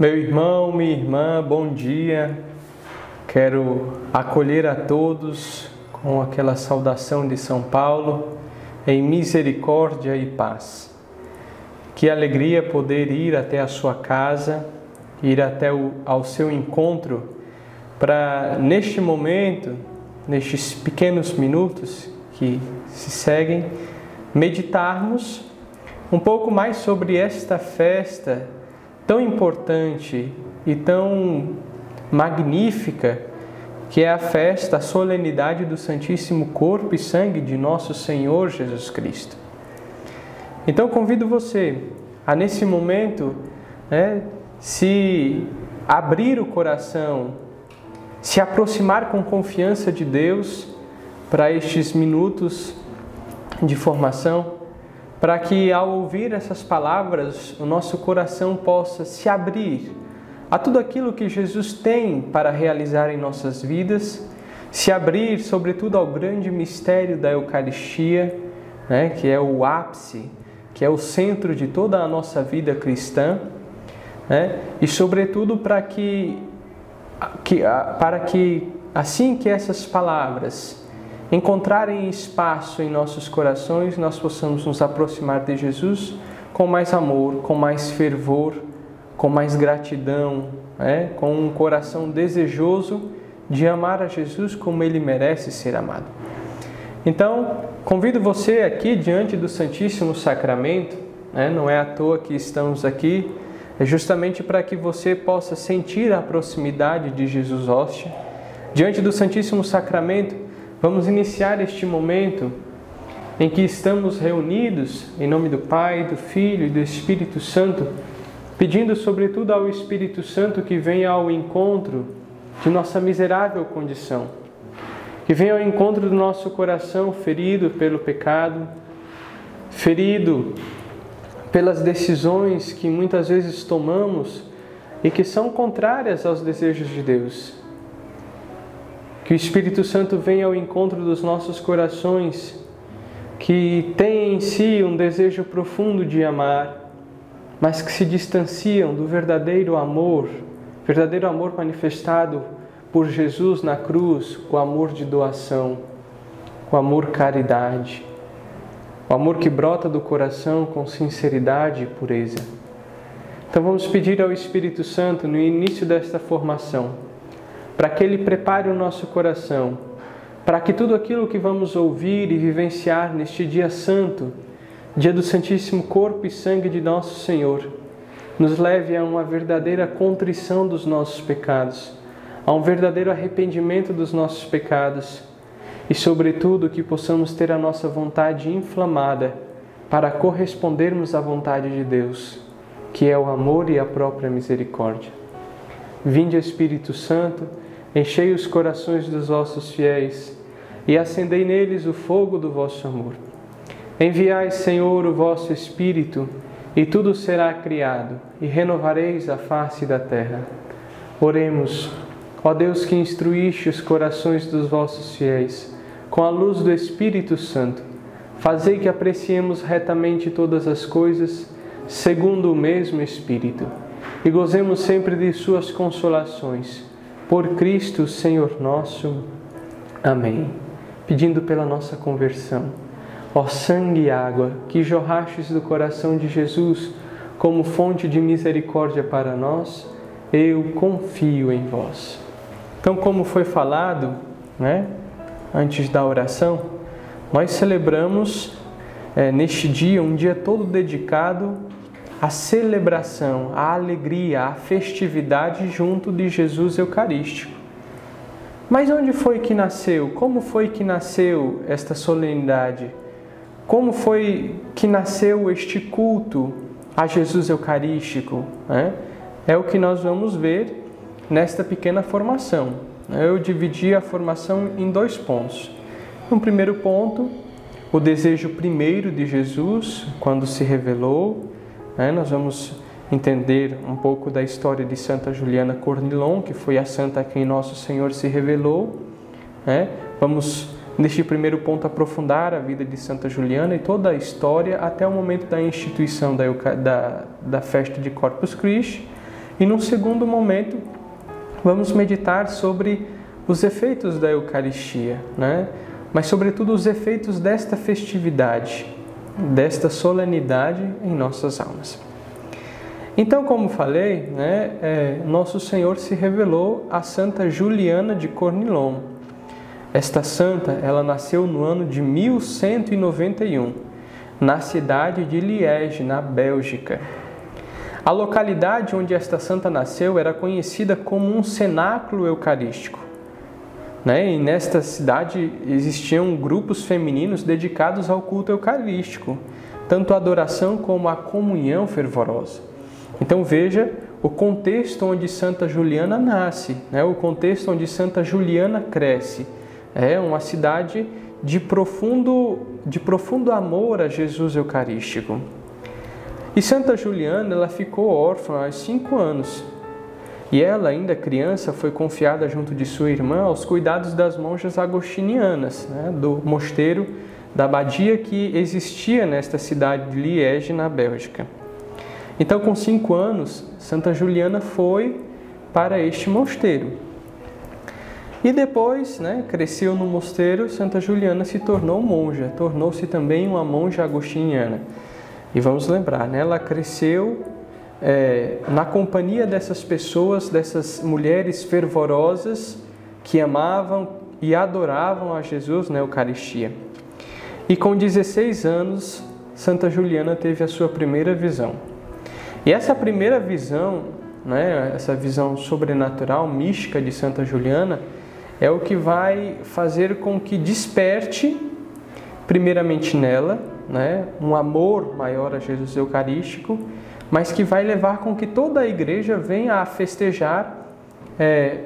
Meu irmão, minha irmã, bom dia. Quero acolher a todos com aquela saudação de São Paulo, em misericórdia e paz. Que alegria poder ir até a sua casa, ir até ao seu encontro, para neste momento, nestes pequenos minutos que se seguem, meditarmos um pouco mais sobre esta festa tão importante e tão magnífica, que é a festa, a solenidade do Santíssimo Corpo e Sangue de nosso Senhor Jesus Cristo. Então convido você a nesse momento, se abrir o coração, se aproximar com confiança de Deus para estes minutos de formação, para que ao ouvir essas palavras, o nosso coração possa se abrir a tudo aquilo que Jesus tem para realizar em nossas vidas, se abrir sobretudo ao grande mistério da Eucaristia, que é o ápice, que é o centro de toda a nossa vida cristã, e sobretudo para que assim que essas palavras encontrarem espaço em nossos corações, nós possamos nos aproximar de Jesus com mais amor, com mais fervor, com mais gratidão, com um coração desejoso de amar a Jesus como Ele merece ser amado. Então, convido você aqui diante do Santíssimo Sacramento, não é à toa que estamos aqui, é justamente para que você possa sentir a proximidade de Jesus Hóstia. Diante do Santíssimo Sacramento, vamos iniciar este momento em que estamos reunidos em nome do Pai, do Filho e do Espírito Santo, pedindo sobretudo ao Espírito Santo que venha ao encontro de nossa miserável condição, que venha ao encontro do nosso coração ferido pelo pecado, ferido pelas decisões que muitas vezes tomamos e que são contrárias aos desejos de Deus. Que o Espírito Santo venha ao encontro dos nossos corações, que têm em si um desejo profundo de amar, mas que se distanciam do verdadeiro amor manifestado por Jesus na cruz, o amor de doação, o amor caridade, o amor que brota do coração com sinceridade e pureza. Então vamos pedir ao Espírito Santo no início desta formação, para que Ele prepare o nosso coração, para que tudo aquilo que vamos ouvir e vivenciar neste dia santo, dia do Santíssimo Corpo e Sangue de nosso Senhor, nos leve a uma verdadeira contrição dos nossos pecados, a um verdadeiro arrependimento dos nossos pecados e, sobretudo, que possamos ter a nossa vontade inflamada para correspondermos à vontade de Deus, que é o amor e a própria misericórdia. Vinde, Espírito Santo, enchei os corações dos vossos fiéis e acendei neles o fogo do vosso amor. Enviai, Senhor, o vosso Espírito, e tudo será criado, e renovareis a face da terra. Oremos. Ó Deus, que instruíste os corações dos vossos fiéis com a luz do Espírito Santo, fazei que apreciemos retamente todas as coisas segundo o mesmo Espírito, e gozemos sempre de suas consolações. Por Cristo, Senhor nosso. Amém. Pedindo pela nossa conversão. Ó sangue e água, que jorrastes do coração de Jesus como fonte de misericórdia para nós, eu confio em vós. Então, como foi falado, antes da oração, nós celebramos neste dia, um dia todo dedicado à celebração, à alegria, à festividade junto de Jesus Eucarístico. Mas onde foi que nasceu? Como foi que nasceu esta solenidade? Como foi que nasceu este culto a Jesus Eucarístico? É o que nós vamos ver nesta pequena formação. Eu dividi a formação em 2 pontos. No primeiro ponto, o desejo primeiro de Jesus, quando se revelou. Nós vamos entender um pouco da história de Santa Juliana Cornilon, que foi a santa a quem Nosso Senhor se revelou. Vamos, neste primeiro ponto, aprofundar a vida de Santa Juliana e toda a história até o momento da instituição da festa de Corpus Christi. E num segundo momento, vamos meditar sobre os efeitos da Eucaristia, né? Mas sobretudo os efeitos desta festividade, desta solenidade em nossas almas. Então, como falei, né, Nosso Senhor se revelou a Santa Juliana de Cornilhon. Esta santa, ela nasceu no ano de 1191, na cidade de Liege, na Bélgica. A localidade onde esta santa nasceu era conhecida como um cenáculo eucarístico. E nesta cidade existiam grupos femininos dedicados ao culto eucarístico, tanto a adoração como a comunhão fervorosa. Então veja o contexto onde Santa Juliana nasce, o contexto onde Santa Juliana cresce. É uma cidade de profundo amor a Jesus Eucarístico. E Santa Juliana, ela ficou órfã aos 5 anos. E ela, ainda criança, foi confiada junto de sua irmã aos cuidados das monjas agostinianas, do mosteiro da abadia que existia nesta cidade de Liege, na Bélgica. Então, com 5 anos, Santa Juliana foi para este mosteiro. E depois, cresceu no mosteiro, Santa Juliana se tornou monja, tornou-se também uma monja agostiniana. E vamos lembrar, ela cresceu na companhia dessas pessoas, dessas mulheres fervorosas que amavam e adoravam a Jesus na Eucaristia. E com 16 anos, Santa Juliana teve a sua primeira visão. E essa primeira visão, essa visão sobrenatural, mística de Santa Juliana, é o que vai fazer com que desperte, primeiramente nela, um amor maior a Jesus Eucarístico, mas que vai levar com que toda a igreja venha a festejar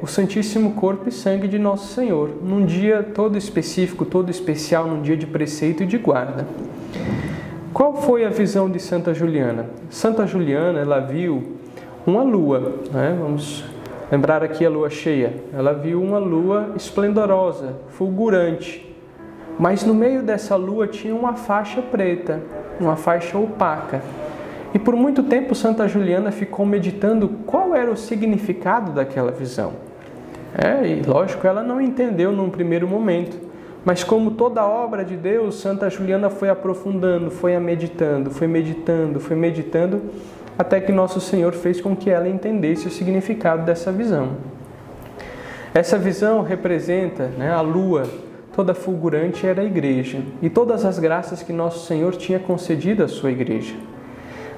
o Santíssimo Corpo e Sangue de Nosso Senhor, num dia todo específico, todo especial, num dia de preceito e de guarda. Qual foi a visão de Santa Juliana? Santa Juliana, ela viu uma lua, vamos lembrar aqui a lua cheia. Ela viu uma lua esplendorosa, fulgurante, mas no meio dessa lua tinha uma faixa preta, uma faixa opaca. E por muito tempo Santa Juliana ficou meditando qual era o significado daquela visão. E lógico, ela não entendeu num primeiro momento, mas como toda obra de Deus, Santa Juliana foi aprofundando, foi meditando, até que Nosso Senhor fez com que ela entendesse o significado dessa visão. Essa visão representa a lua, toda fulgurante era a igreja, e todas as graças que Nosso Senhor tinha concedido à sua igreja.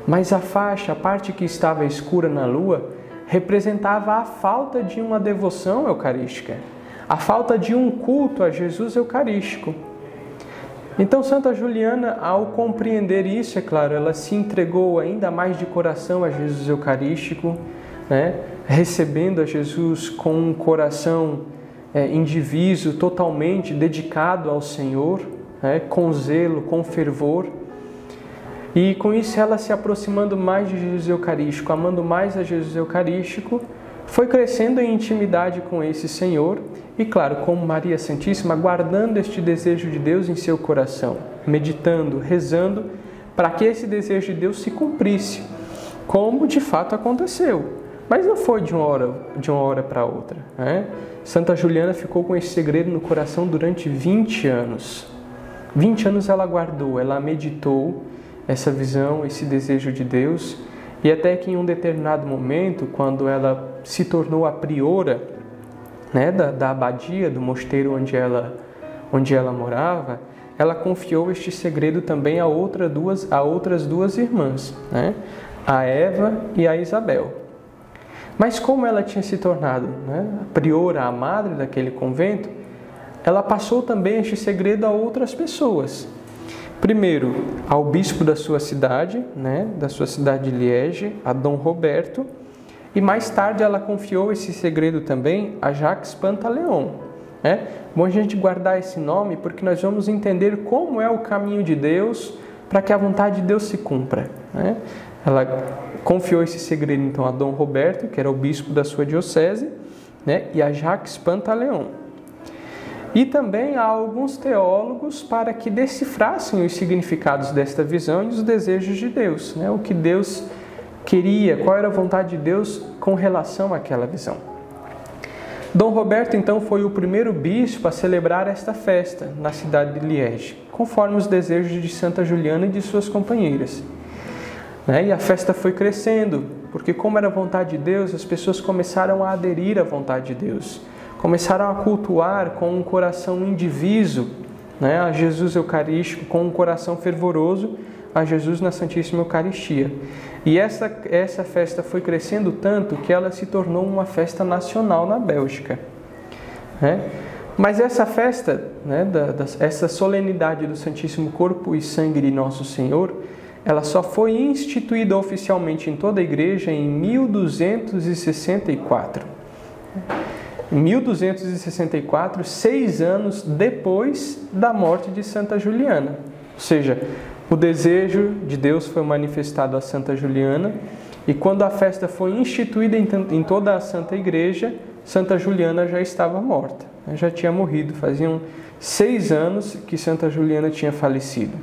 Mas a faixa, a parte que estava escura na lua, representava a falta de uma devoção eucarística, a falta de um culto a Jesus Eucarístico. Então Santa Juliana, ao compreender isso, é claro, ela se entregou ainda mais de coração a Jesus Eucarístico, recebendo a Jesus com um coração indiviso, totalmente dedicado ao Senhor, com zelo, com fervor. E com isso ela se aproximando mais de Jesus Eucarístico, amando mais a Jesus Eucarístico, foi crescendo em intimidade com esse Senhor e, claro, como Maria Santíssima, guardando este desejo de Deus em seu coração, meditando, rezando, para que esse desejo de Deus se cumprisse, como de fato aconteceu. Mas não foi de uma hora para outra. Santa Juliana ficou com esse segredo no coração durante 20 anos. 20 anos ela guardou, ela meditou essa visão, esse desejo de Deus, e até que em um determinado momento, quando ela se tornou a priora da abadia, do mosteiro onde ela morava, ela confiou este segredo também a outras duas irmãs, a Eva e a Isabel. Mas como ela tinha se tornado a priora, a madre daquele convento, ela passou também este segredo a outras pessoas. Primeiro, ao bispo da sua cidade, de Liege, a Dom Roberto, e mais tarde ela confiou esse segredo também a Jacques Pantaleon. Bom a gente guardar esse nome porque nós vamos entender como é o caminho de Deus para que a vontade de Deus se cumpra. Ela confiou esse segredo então a Dom Roberto, que era o bispo da sua diocese, e a Jacques Pantaleon. E também há alguns teólogos para que decifrassem os significados desta visão e os desejos de Deus, o que Deus queria, qual era a vontade de Deus com relação àquela visão. Dom Roberto, então, foi o primeiro bispo a celebrar esta festa na cidade de Liege, conforme os desejos de Santa Juliana e de suas companheiras. E a festa foi crescendo, porque como era a vontade de Deus, as pessoas começaram a aderir à vontade de Deus, começaram a cultuar com um coração indiviso, a Jesus Eucarístico, com um coração fervoroso, a Jesus na Santíssima Eucaristia. E essa festa foi crescendo tanto que ela se tornou uma festa nacional na Bélgica. Mas essa festa, essa solenidade do Santíssimo Corpo e Sangue de Nosso Senhor, ela só foi instituída oficialmente em toda a Igreja em 1264. Em 1264, 6 anos depois da morte de Santa Juliana. Ou seja, o desejo de Deus foi manifestado a Santa Juliana, e quando a festa foi instituída em toda a Santa Igreja, Santa Juliana já estava morta, já tinha morrido. Faziam 6 anos que Santa Juliana tinha falecido.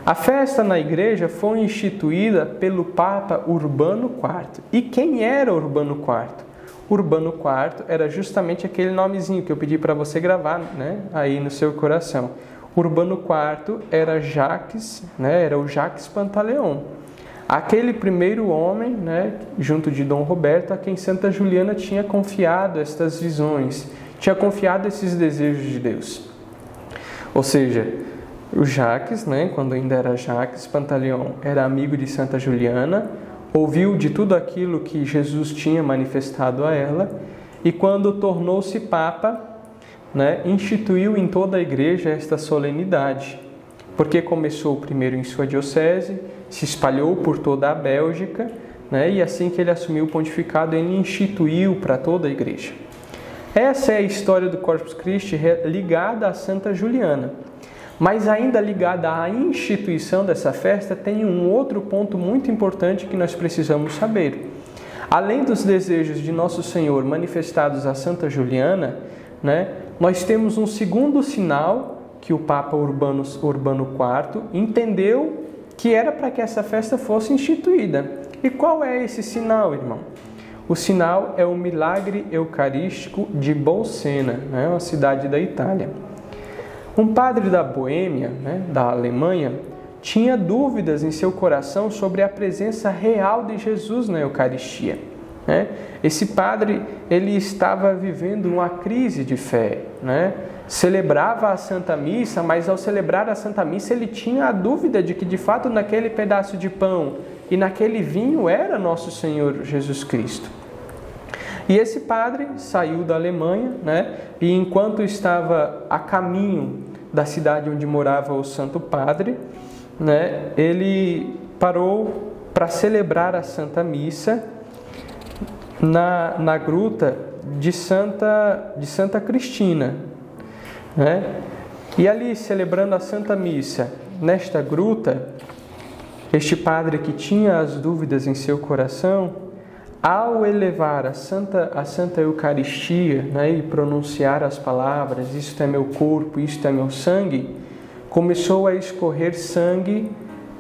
A festa na igreja foi instituída pelo Papa Urbano IV. E quem era Urbano IV? Urbano IV era justamente aquele nomezinho que eu pedi para você gravar, aí no seu coração. Urbano IV era Jacques, era o Jacques Pantaleon. Aquele primeiro homem, junto de Dom Roberto, a quem Santa Juliana tinha confiado estas visões, tinha confiado esses desejos de Deus. Ou seja, o Jacques, quando ainda era Jacques Pantaleon, era amigo de Santa Juliana, ouviu de tudo aquilo que Jesus tinha manifestado a ela, e quando tornou-se Papa, instituiu em toda a igreja esta solenidade, porque começou primeiro em sua diocese, se espalhou por toda a Bélgica, e assim que ele assumiu o pontificado, ele instituiu para toda a igreja. Essa é a história do Corpus Christi ligada a Santa Juliana. Mas ainda ligada à instituição dessa festa, tem um outro ponto muito importante que nós precisamos saber. Além dos desejos de Nosso Senhor manifestados a Santa Juliana, nós temos um segundo sinal que o Papa Urbano IV entendeu que era para que essa festa fosse instituída. E qual é esse sinal, irmão? O sinal é o milagre eucarístico de Bolsena, uma cidade da Itália. Um padre da Boêmia, da Alemanha, tinha dúvidas em seu coração sobre a presença real de Jesus na Eucaristia. Esse padre, ele estava vivendo uma crise de fé, celebrava a Santa Missa, mas ao celebrar a Santa Missa ele tinha a dúvida de que de fato naquele pedaço de pão e naquele vinho era Nosso Senhor Jesus Cristo. E esse padre saiu da Alemanha, e enquanto estava a caminho da cidade onde morava o Santo Padre, ele parou para celebrar a Santa Missa na gruta de Santa Cristina. E ali, celebrando a Santa Missa, nesta gruta, este padre que tinha as dúvidas em seu coração, ao elevar a Santa Eucaristia, e pronunciar as palavras, isto é meu corpo, isto é meu sangue, começou a escorrer sangue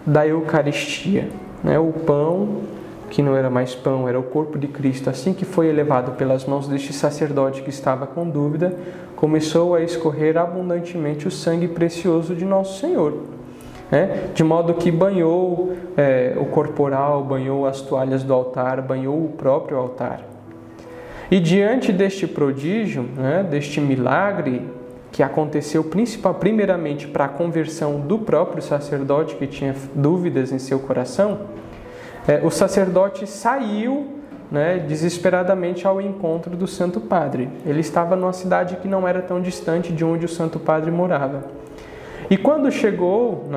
da Eucaristia. O pão, que não era mais pão, era o corpo de Cristo. Assim que foi elevado pelas mãos deste sacerdote que estava com dúvida, começou a escorrer abundantemente o sangue precioso de Nosso Senhor. De modo que banhou o corporal, banhou as toalhas do altar, banhou o próprio altar. E diante deste prodígio, deste milagre, que aconteceu primeiramente para a conversão do próprio sacerdote que tinha dúvidas em seu coração, o sacerdote saiu desesperadamente ao encontro do Santo Padre. Ele estava numa cidade que não era tão distante de onde o Santo Padre morava. E quando chegou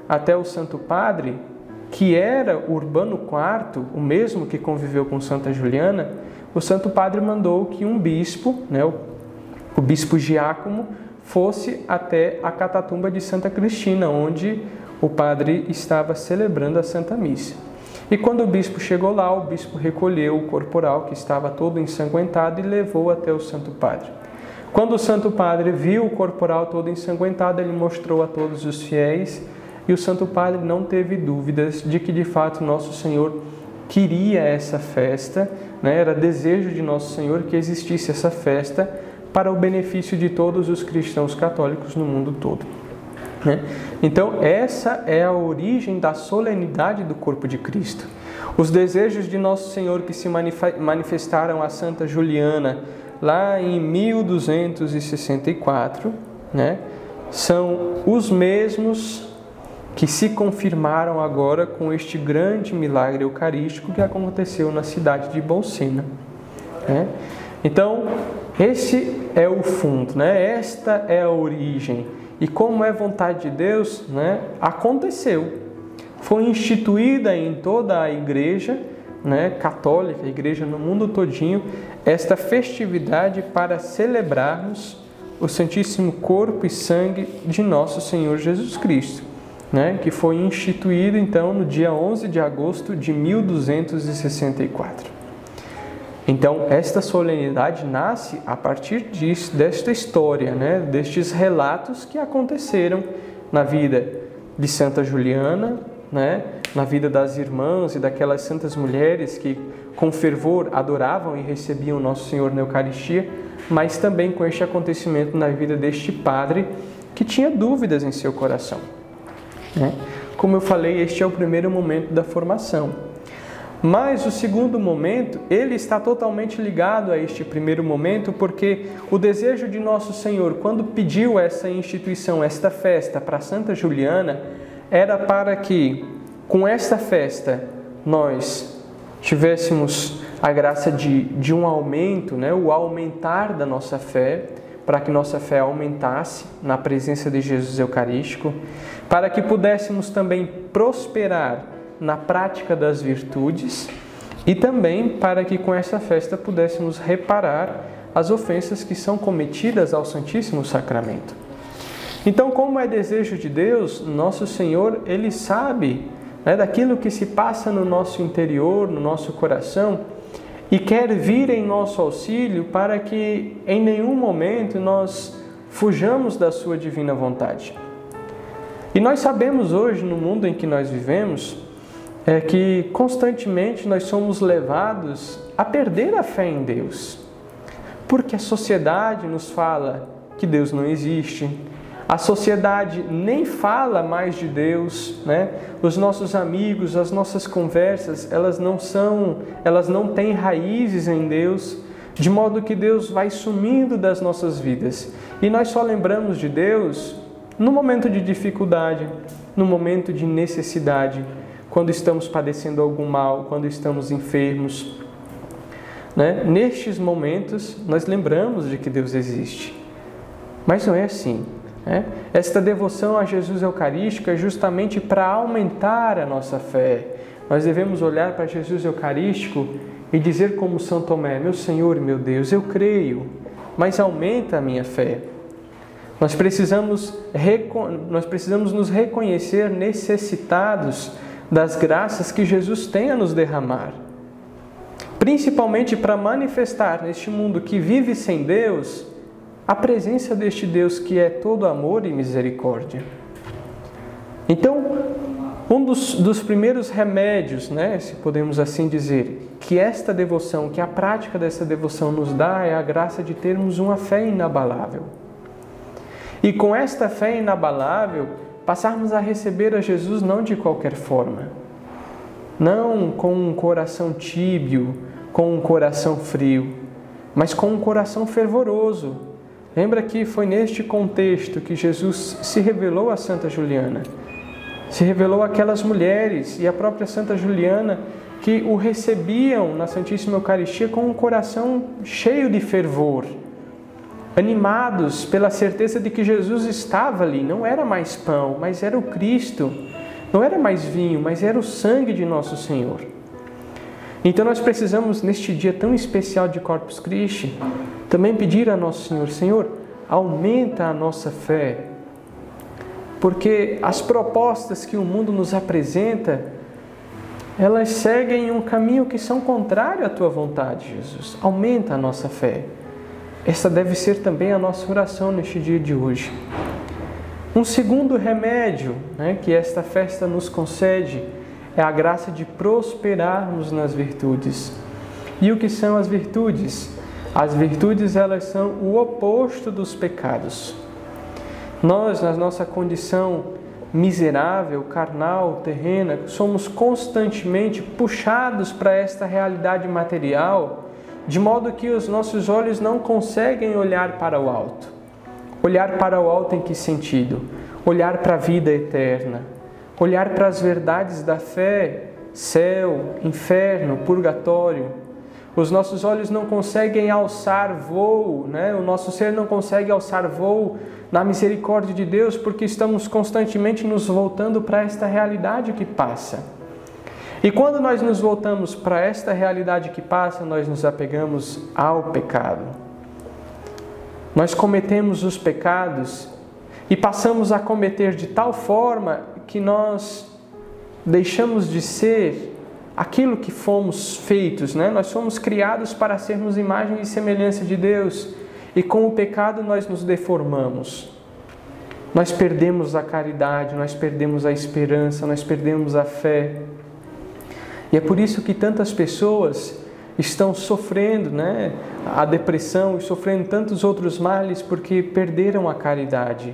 até o Santo Padre, que era Urbano IV, o mesmo que conviveu com Santa Juliana, o Santo Padre mandou que um bispo, o bispo Giacomo, fosse até a catatumba de Santa Cristina, onde o padre estava celebrando a Santa Missa. E quando o bispo chegou lá, o bispo recolheu o corporal, que estava todo ensanguentado, e levou até o Santo Padre. Quando o Santo Padre viu o corporal todo ensanguentado, ele mostrou a todos os fiéis e o Santo Padre não teve dúvidas de que de fato Nosso Senhor queria essa festa, né? Era desejo de Nosso Senhor que existisse essa festa para o benefício de todos os cristãos católicos no mundo todo. Então, essa é a origem da solenidade do corpo de Cristo. Os desejos de Nosso Senhor que se manifestaram a Santa Juliana lá em 1264, né, são os mesmos que se confirmaram agora com este grande milagre eucarístico que aconteceu na cidade de Bolsena. Então, esse é o fundo, né? Esta é a origem. E como é vontade de Deus, né, aconteceu. Foi instituída em toda a igreja, né, católica, a igreja no mundo todinho, esta festividade para celebrarmos o Santíssimo Corpo e Sangue de Nosso Senhor Jesus Cristo, né, que foi instituído então no dia 11 de agosto de 1264. Então, esta solenidade nasce a partir desta história, né, destes relatos que aconteceram na vida de Santa Juliana, né, na vida das irmãs e daquelas santas mulheres que com fervor adoravam e recebiam Nosso Senhor na Eucaristia, mas também com este acontecimento na vida deste padre que tinha dúvidas em seu coração. Como eu falei, este é o primeiro momento da formação. Mas o segundo momento, ele está totalmente ligado a este primeiro momento, porque o desejo de Nosso Senhor, quando pediu essa instituição, esta festa para Santa Juliana, era para que, com esta festa, nós tivéssemos a graça de um aumento, né? O aumentar da nossa fé, para que nossa fé aumentasse na presença de Jesus Eucarístico, para que pudéssemos também prosperar na prática das virtudes e também para que com essa festa pudéssemos reparar as ofensas que são cometidas ao Santíssimo Sacramento. Então, como é desejo de Deus, Nosso Senhor, Ele sabe, né, daquilo que se passa no nosso interior, no nosso coração, e quer vir em nosso auxílio para que em nenhum momento nós fujamos da sua divina vontade. E nós sabemos hoje, no mundo em que nós vivemos, que constantemente nós somos levados a perder a fé em Deus. Porque a sociedade nos fala que Deus não existe, a sociedade nem fala mais de Deus, né? Os nossos amigos, as nossas conversas, elas não têm raízes em Deus, de modo que Deus vai sumindo das nossas vidas. E nós só lembramos de Deus no momento de dificuldade, no momento de necessidade, quando estamos padecendo algum mal, quando estamos enfermos, né? Nestes momentos, nós lembramos de que Deus existe. Mas não é assim. Esta devoção a Jesus Eucarístico é justamente para aumentar a nossa fé. Nós devemos olhar para Jesus Eucarístico e dizer como São Tomé: meu Senhor e meu Deus, eu creio, mas aumenta a minha fé. Nós precisamos nos reconhecer necessitados das graças que Jesus tem a nos derramar, principalmente para manifestar neste mundo que vive sem Deus a presença deste Deus que é todo amor e misericórdia. Então, um dos primeiros remédios, né, se podemos assim dizer, que esta devoção, que a prática dessa devoção nos dá, é a graça de termos uma fé inabalável. E com esta fé inabalável, passarmos a receber a Jesus não de qualquer forma, não com um coração tíbio, com um coração frio, mas com um coração fervoroso. Lembra que foi neste contexto que Jesus se revelou a Santa Juliana, se revelou àquelas mulheres e à própria Santa Juliana que o recebiam na Santíssima Eucaristia com um coração cheio de fervor, animados pela certeza de que Jesus estava ali. Não era mais pão, mas era o Cristo. Não era mais vinho, mas era o sangue de nosso Senhor. Então nós precisamos, neste dia tão especial de Corpus Christi, também pedir a nosso Senhor: Senhor, aumenta a nossa fé, porque as propostas que o mundo nos apresenta, elas seguem um caminho que são contrário à Tua vontade, Jesus. Aumenta a nossa fé. Essa deve ser também a nossa oração neste dia de hoje. Um segundo remédio, que esta festa nos concede é a graça de prosperarmos nas virtudes. E o que são as virtudes? As virtudes, elas são o oposto dos pecados. Nós, na nossa condição miserável, carnal, terrena, somos constantemente puxados para esta realidade material, de modo que os nossos olhos não conseguem olhar para o alto. Olhar para o alto em que sentido? Olhar para a vida eterna. Olhar para as verdades da fé, céu, inferno, purgatório. Os nossos olhos não conseguem alçar voo, O nosso ser não consegue alçar voo na misericórdia de Deus, porque estamos constantemente nos voltando para esta realidade que passa. E quando nós nos voltamos para esta realidade que passa, nós nos apegamos ao pecado. Nós cometemos os pecados e passamos a cometer de tal forma que nós deixamos de ser aquilo que fomos feitos, Nós somos criados para sermos imagem e semelhança de Deus, e com o pecado nós nos deformamos. Nós perdemos a caridade, nós perdemos a esperança, nós perdemos a fé. E é por isso que tantas pessoas estão sofrendo, a depressão e sofrendo tantos outros males, porque perderam a caridade,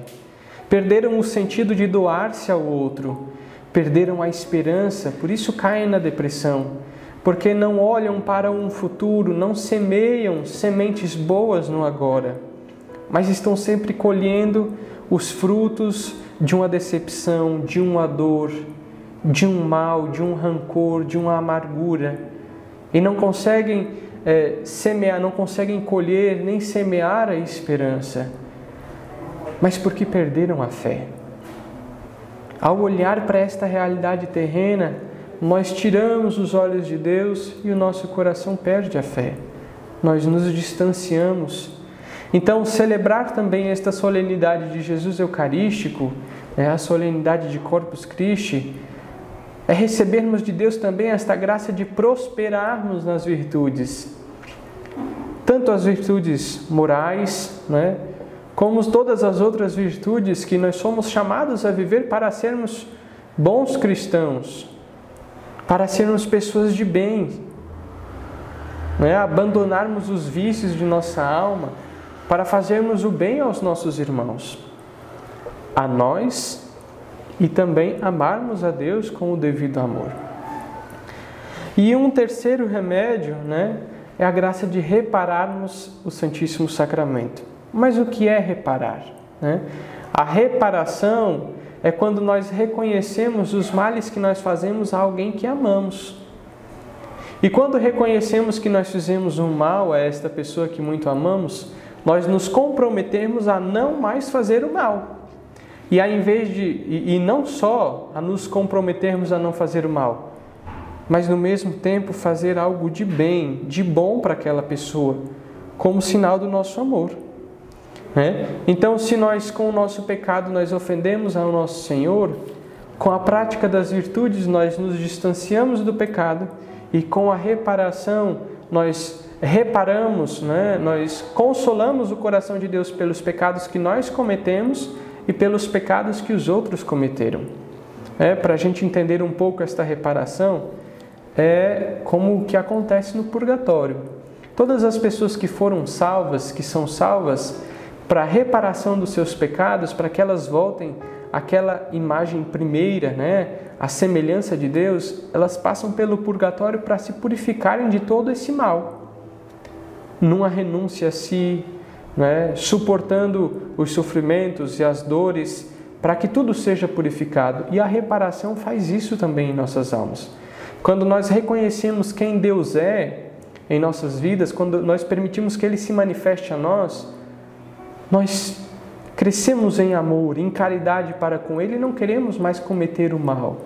perderam o sentido de doar-se ao outro, perderam a esperança, por isso caem na depressão, porque não olham para um futuro, não semeiam sementes boas no agora, mas estão sempre colhendo os frutos de uma decepção, de uma dor, de um mal, de um rancor, de uma amargura, e não conseguem semear, não conseguem colher nem semear a esperança, mas porque perderam a fé. Ao olhar para esta realidade terrena, nós tiramos os olhos de Deus e o nosso coração perde a fé. Nós nos distanciamos. Então, celebrar também esta solenidade de Jesus Eucarístico, a solenidade de Corpus Christi, é recebermos de Deus também esta graça de prosperarmos nas virtudes. Tanto as virtudes morais, como todas as outras virtudes que nós somos chamados a viver para sermos bons cristãos, para sermos pessoas de bem, abandonarmos os vícios de nossa alma, para fazermos o bem aos nossos irmãos, a nós e também amarmos a Deus com o devido amor. E um terceiro remédio, é a graça de repararmos o Santíssimo Sacramento. Mas o que é reparar? A reparação é quando nós reconhecemos os males que nós fazemos a alguém que amamos. E quando reconhecemos que nós fizemos um mal a esta pessoa que muito amamos, nós nos comprometemos a não mais fazer o mal. E ao invés de, não só a nos comprometermos a não fazer o mal, mas no mesmo tempo fazer algo de bem, de bom para aquela pessoa, como sinal do nosso amor. Então, se nós com o nosso pecado nós ofendemos ao nosso Senhor, com a prática das virtudes nós nos distanciamos do pecado, e com a reparação nós reparamos, nós consolamos o coração de Deus pelos pecados que nós cometemos e pelos pecados que os outros cometeram. Para a gente entender um pouco esta reparação, é como o que acontece no purgatório. Todas as pessoas que foram salvas, que são salvas para a reparação dos seus pecados, para que elas voltem àquela imagem primeira, a semelhança de Deus, elas passam pelo purgatório para se purificarem de todo esse mal, numa renúncia a si, suportando os sofrimentos e as dores, para que tudo seja purificado. E a reparação faz isso também em nossas almas. Quando nós reconhecemos quem Deus é em nossas vidas, quando nós permitimos que Ele se manifeste a nós, nós crescemos em amor, em caridade para com Ele e não queremos mais cometer o mal,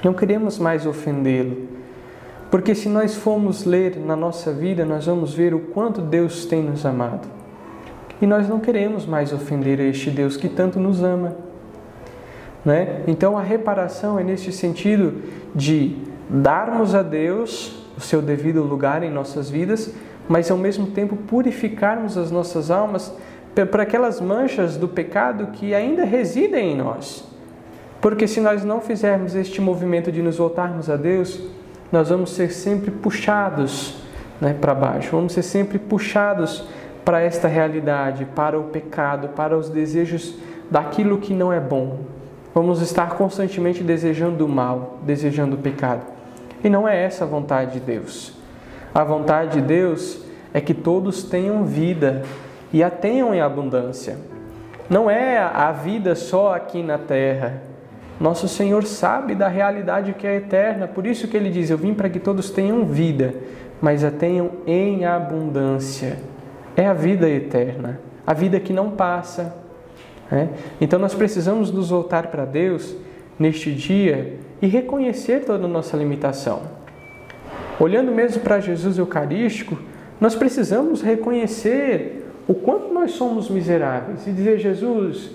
não queremos mais ofendê-lo. Porque se nós formos ler na nossa vida, nós vamos ver o quanto Deus tem nos amado. E nós não queremos mais ofender este Deus que tanto nos ama. Então a reparação é nesse sentido de darmos a Deus o seu devido lugar em nossas vidas, mas ao mesmo tempo purificarmos as nossas almas por aquelas manchas do pecado que ainda residem em nós. Porque se nós não fizermos este movimento de nos voltarmos a Deus, nós vamos ser sempre puxados, para baixo, vamos ser sempre puxados para esta realidade, para o pecado, para os desejos daquilo que não é bom. Vamos estar constantemente desejando o mal, desejando o pecado. E não é essa a vontade de Deus. A vontade de Deus é que todos tenham vida e a tenham em abundância. Não é a vida só aqui na terra. Nosso Senhor sabe da realidade que é eterna, por isso que Ele diz, eu vim para que todos tenham vida, mas a tenham em abundância. É a vida eterna, a vida que não passa. Então nós precisamos nos voltar para Deus neste dia e reconhecer toda a nossa limitação. Olhando mesmo para Jesus Eucarístico, nós precisamos reconhecer o quanto nós somos miseráveis e dizer, Jesus,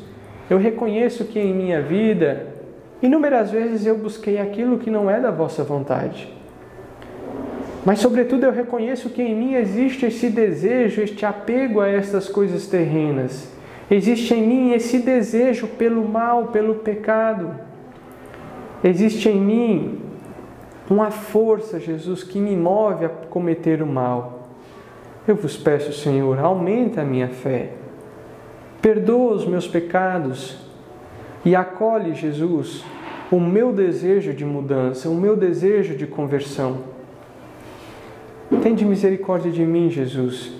eu reconheço que em minha vida, inúmeras vezes eu busquei aquilo que não é da vossa vontade. Mas, sobretudo, eu reconheço que em mim existe esse desejo, este apego a estas coisas terrenas. Existe em mim esse desejo pelo mal, pelo pecado. Existe em mim uma força, Jesus, que me move a cometer o mal. Eu vos peço, Senhor, aumenta a minha fé. Perdoa os meus pecados e acolhe, Jesus, o meu desejo de mudança, o meu desejo de conversão. Tende misericórdia de mim, Jesus,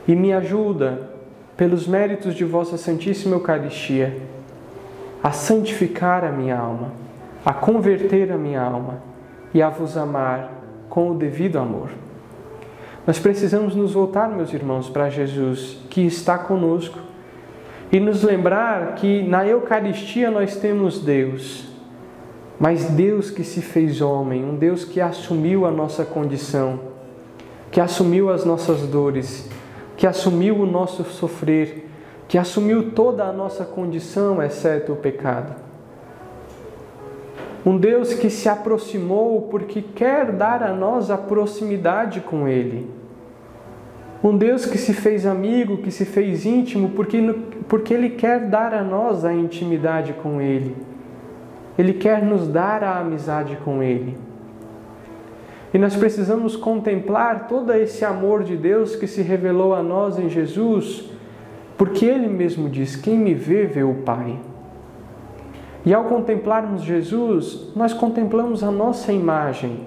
e me ajuda, pelos méritos de vossa Santíssima Eucaristia, a santificar a minha alma, a converter a minha alma e a vos amar com o devido amor. Nós precisamos nos voltar, meus irmãos, para Jesus, que está conosco, e nos lembrar que na Eucaristia nós temos Deus, mas Deus que se fez homem, um Deus que assumiu a nossa condição, que assumiu as nossas dores, que assumiu o nosso sofrer, que assumiu toda a nossa condição, exceto o pecado. Um Deus que se aproximou porque quer dar a nós a proximidade com Ele. Um Deus que se fez amigo, que se fez íntimo, porque Ele quer dar a nós a intimidade com Ele. Ele quer nos dar a amizade com Ele. E nós precisamos contemplar todo esse amor de Deus que se revelou a nós em Jesus, porque Ele mesmo diz, quem me vê, vê o Pai. E ao contemplarmos Jesus, nós contemplamos a nossa imagem,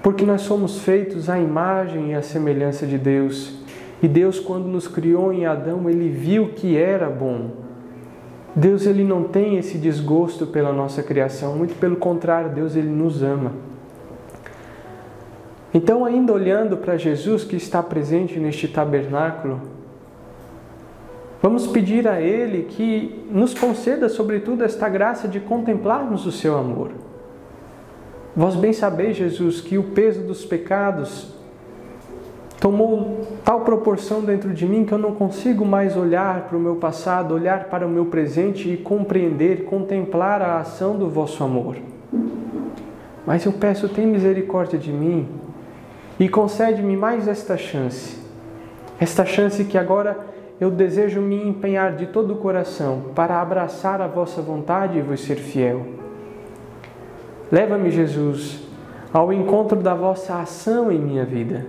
porque nós somos feitos à imagem e à semelhança de Deus. E Deus, quando nos criou em Adão, Ele viu que era bom. Deus, Ele não tem esse desgosto pela nossa criação, muito pelo contrário, Deus, Ele nos ama. Então, ainda olhando para Jesus que está presente neste tabernáculo, vamos pedir a Ele que nos conceda, sobretudo, esta graça de contemplarmos o Seu amor. Vós bem sabeis, Jesus, que o peso dos pecados tomou tal proporção dentro de mim que eu não consigo mais olhar para o meu passado, olhar para o meu presente e compreender, contemplar a ação do vosso amor. Mas eu peço, tem misericórdia de mim e concede-me mais esta chance que agora eu desejo me empenhar de todo o coração para abraçar a vossa vontade e vos ser fiel. Leva-me, Jesus, ao encontro da vossa ação em minha vida.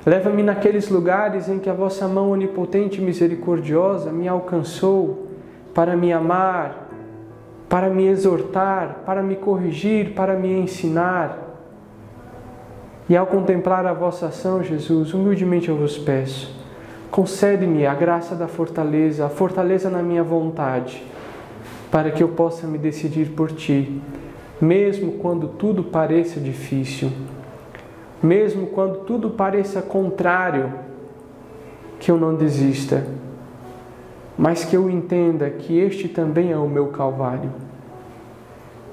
Leva-me naqueles lugares em que a vossa mão onipotente e misericordiosa me alcançou para me amar, para me exortar, para me corrigir, para me ensinar. E ao contemplar a vossa ação, Jesus, humildemente eu vos peço, concede-me a graça da fortaleza, a fortaleza na minha vontade, para que eu possa me decidir por Ti, mesmo quando tudo pareça difícil, mesmo quando tudo pareça contrário, que eu não desista, mas que eu entenda que este também é o meu Calvário.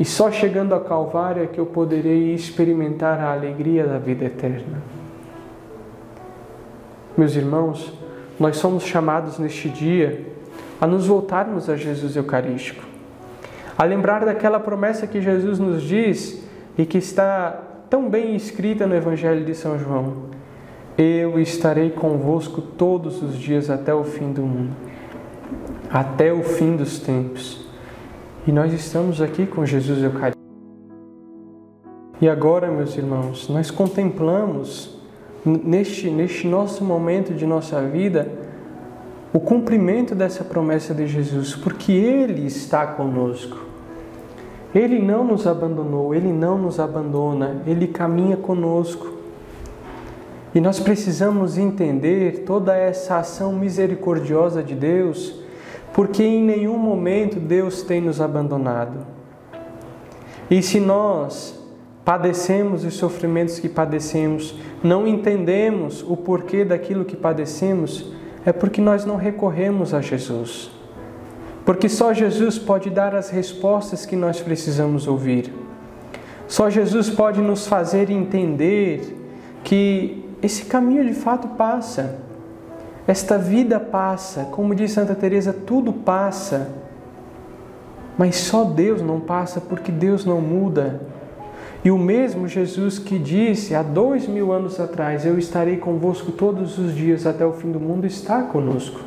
E só chegando ao Calvário é que eu poderei experimentar a alegria da vida eterna. Meus irmãos, nós somos chamados neste dia a nos voltarmos a Jesus Eucarístico, a lembrar daquela promessa que Jesus nos diz e que está tão bem escrita no Evangelho de São João, eu estarei convosco todos os dias até o fim do mundo, até o fim dos tempos. E nós estamos aqui com Jesus Eucarístico. E agora, meus irmãos, nós contemplamos neste nosso momento de nossa vida o cumprimento dessa promessa de Jesus, porque Ele está conosco. Ele não nos abandonou, Ele não nos abandona, Ele caminha conosco. E nós precisamos entender toda essa ação misericordiosa de Deus, porque em nenhum momento Deus tem nos abandonado. E se nós padecemos os sofrimentos que padecemos, não entendemos o porquê daquilo que padecemos, é porque nós não recorremos a Jesus. Porque só Jesus pode dar as respostas que nós precisamos ouvir. Só Jesus pode nos fazer entender que esse caminho de fato passa. Esta vida passa. Como diz Santa Teresa, tudo passa. Mas só Deus não passa, porque Deus não muda. E o mesmo Jesus que disse há 2000 anos atrás, eu estarei convosco todos os dias até o fim do mundo, está conosco.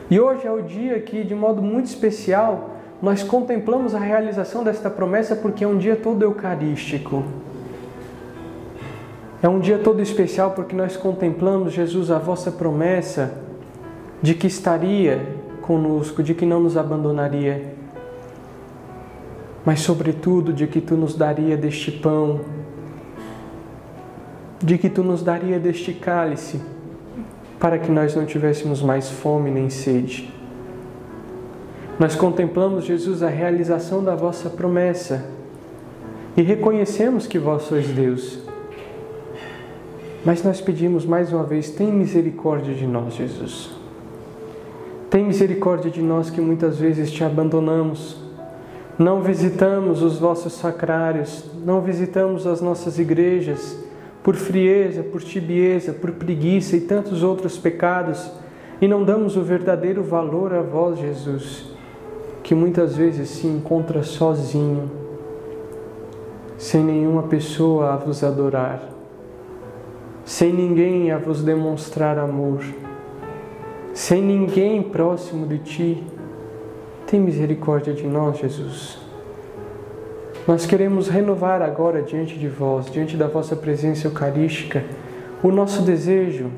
E hoje é o dia que, de modo muito especial, nós contemplamos a realização desta promessa, porque é um dia todo eucarístico. É um dia todo especial porque nós contemplamos, Jesus, a vossa promessa de que estaria conosco, de que não nos abandonaria, mas sobretudo de que Tu nos daria deste pão, de que Tu nos daria deste cálice, para que nós não tivéssemos mais fome nem sede. Nós contemplamos, Jesus, a realização da vossa promessa e reconhecemos que vós sois Deus. Mas nós pedimos mais uma vez, tem misericórdia de nós, Jesus. Tem misericórdia de nós que muitas vezes Te abandonamos, não visitamos os vossos sacrários, não visitamos as nossas igrejas, por frieza, por tibieza, por preguiça e tantos outros pecados, e não damos o verdadeiro valor a vós, Jesus, que muitas vezes se encontra sozinho, sem nenhuma pessoa a vos adorar, sem ninguém a vos demonstrar amor, sem ninguém próximo de Ti. Tem misericórdia de nós, Jesus. Nós queremos renovar agora diante de vós, diante da vossa presença eucarística, o nosso desejo.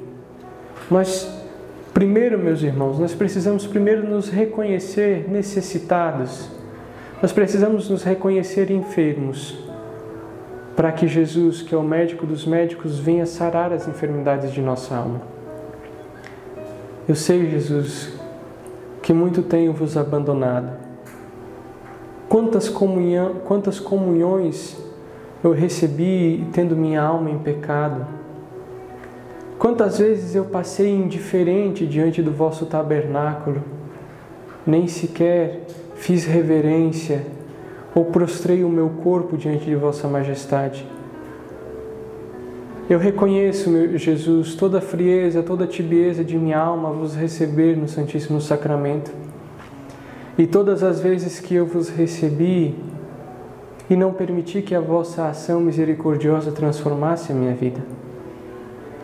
Primeiro, meus irmãos, nós precisamos primeiro nos reconhecer necessitados. Nós precisamos nos reconhecer enfermos, para que Jesus, que é o médico dos médicos, venha sarar as enfermidades de nossa alma. Eu sei, Jesus, que muito tenho vos abandonado. Quantas comunhões eu recebi tendo minha alma em pecado. Quantas vezes eu passei indiferente diante do vosso tabernáculo, nem sequer fiz reverência ou prostrei o meu corpo diante de vossa majestade. Eu reconheço, meu Jesus, toda a frieza, toda a tibieza de minha alma a vos receber no Santíssimo Sacramento. E todas as vezes que eu vos recebi e não permiti que a vossa ação misericordiosa transformasse a minha vida.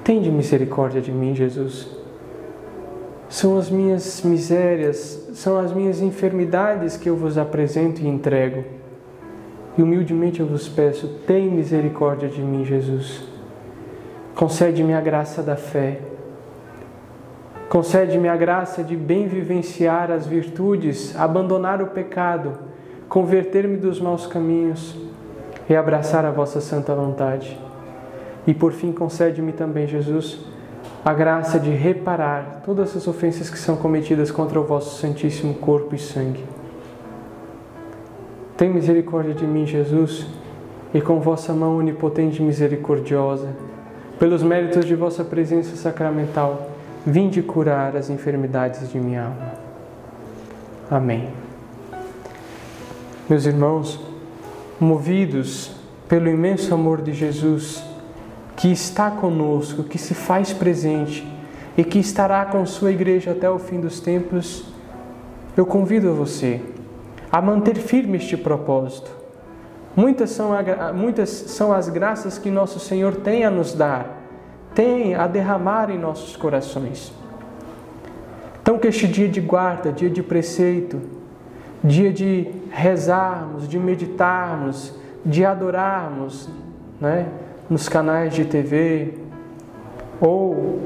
Tende misericórdia de mim, Jesus. São as minhas misérias, são as minhas enfermidades que eu vos apresento e entrego. E humildemente eu vos peço, tem misericórdia de mim, Jesus. Concede-me a graça da fé. Concede-me a graça de bem vivenciar as virtudes, abandonar o pecado, converter-me dos maus caminhos e abraçar a vossa santa vontade. E por fim, concede-me também, Jesus, a graça de reparar todas as ofensas que são cometidas contra o vosso santíssimo corpo e sangue. Tem misericórdia de mim, Jesus, e com vossa mão onipotente e misericordiosa, pelos méritos de vossa presença sacramental, vinde curar as enfermidades de minha alma. Amém. Meus irmãos, movidos pelo imenso amor de Jesus, que está conosco, que se faz presente e que estará com sua igreja até o fim dos tempos, eu convido a você a manter firme este propósito. Muitas são as graças que nosso Senhor tem a nos dar, tem a derramar em nossos corações. Então que este dia de guarda, dia de preceito, dia de rezarmos, de meditarmos, de adorarmos, né, nos canais de TV ou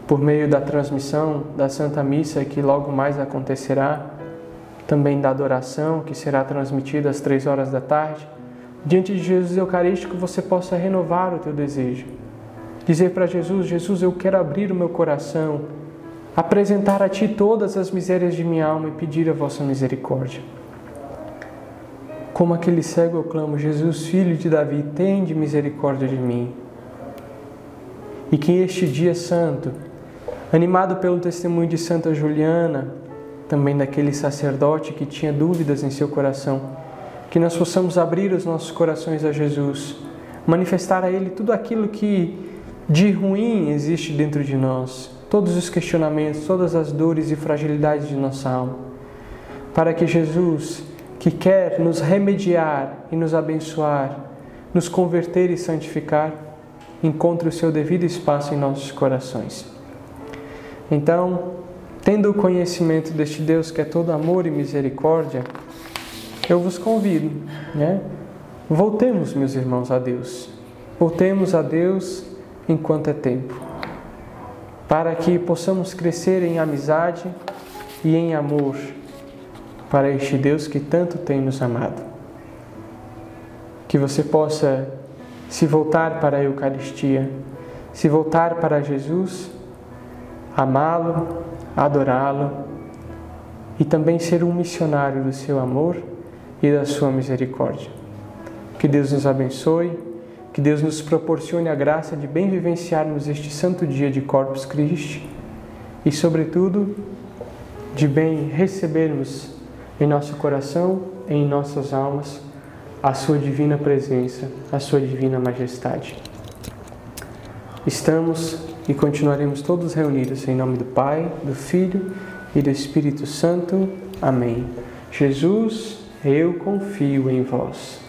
por meio da transmissão da Santa Missa, que logo mais acontecerá, também da adoração, que será transmitida às 3 da tarde, diante de Jesus Eucarístico você possa renovar o teu desejo. Dizer para Jesus: Jesus, eu quero abrir o meu coração, apresentar a Ti todas as misérias de minha alma e pedir a vossa misericórdia. Como aquele cego eu clamo: Jesus, filho de Davi, tende misericórdia de mim. E que este dia santo, animado pelo testemunho de Santa Juliana, também daquele sacerdote que tinha dúvidas em seu coração, que nós possamos abrir os nossos corações a Jesus, manifestar a Ele tudo aquilo que de ruim existe dentro de nós, todos os questionamentos, todas as dores e fragilidades de nossa alma, para que Jesus, que quer nos remediar e nos abençoar, nos converter e santificar, encontre o seu devido espaço em nossos corações. Então, tendo o conhecimento deste Deus que é todo amor e misericórdia, eu vos convido, voltemos, meus irmãos, a Deus. Voltemos a Deus enquanto é tempo, para que possamos crescer em amizade e em amor para este Deus que tanto tem nos amado. Que você possa se voltar para a Eucaristia, se voltar para Jesus, amá-lo, adorá-lo e também ser um missionário do seu amor e da sua misericórdia. Que Deus nos abençoe, que Deus nos proporcione a graça de bem vivenciarmos este santo dia de Corpus Christi e, sobretudo, de bem recebermos em nosso coração e em nossas almas a sua divina presença, a sua divina majestade. Estamos e continuaremos todos reunidos em nome do Pai, do Filho e do Espírito Santo. Amém. Jesus, eu confio em vós.